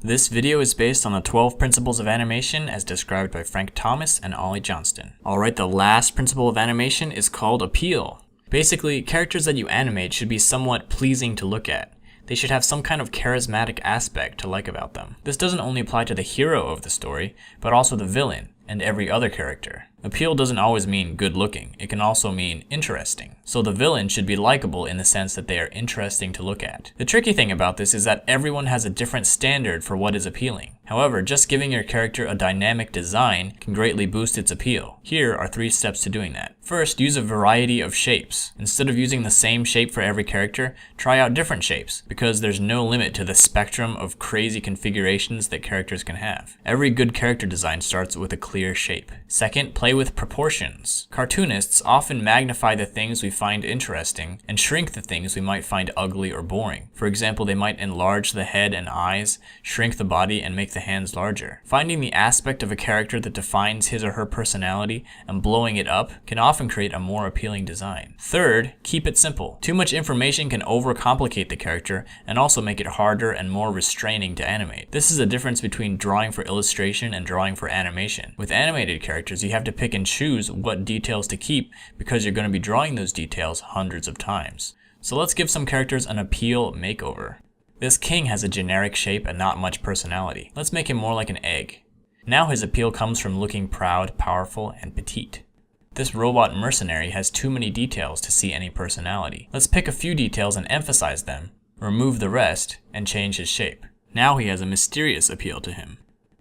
This video is based on the 12 principles of animation as described by Frank Thomas and Ollie Johnston. Alright, the last principle of animation is called appeal. Basically, characters that you animate should be somewhat pleasing to look at. They should have some kind of charismatic aspect to like about them. This doesn't only apply to the hero of the story, but also the villain and every other character. Appeal doesn't always mean good looking, it can also mean interesting. So the villain should be likable in the sense that they are interesting to look at. The tricky thing about this is that everyone has a different standard for what is appealing. However, just giving your character a dynamic design can greatly boost its appeal. Here are 3 steps to doing that. First, use a variety of shapes. Instead of using the same shape for every character, try out different shapes, because there's no limit to the spectrum of crazy configurations that characters can have. Every good character design starts with a clear shape. Second, play with proportions. Cartoonists often magnify the things we find interesting and shrink the things we might find ugly or boring. For example, they might enlarge the head and eyes, shrink the body, and make the hands larger. Finding the aspect of a character that defines his or her personality and blowing it up can often create a more appealing design. Third, keep it simple. Too much information can overcomplicate the character and also make it harder and more restraining to animate. This is the difference between drawing for illustration and drawing for animation. With animated characters, you have to pick and choose what details to keep because you're going to be drawing those details hundreds of times. So let's give some characters an appeal makeover. This king has a generic shape and not much personality. Let's make him more like an egg. Now his appeal comes from looking proud, powerful, and petite. This robot mercenary has too many details to see any personality. Let's pick a few details and emphasize them, remove the rest, and change his shape. Now he has a mysterious appeal to him.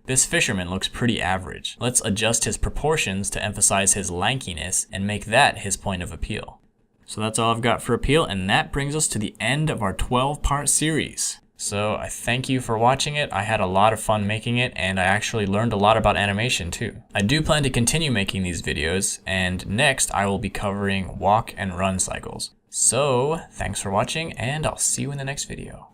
This fisherman looks pretty average. Let's adjust his proportions to emphasize his lankiness and make that his point of appeal. So that's all I've got for appeal, and that brings us to the end of our 12-part series. So I thank you for watching it. I had a lot of fun making it, and I actually learned a lot about animation too. I do plan to continue making these videos, and next I will be covering walk and run cycles. So thanks for watching, and I'll see you in the next video.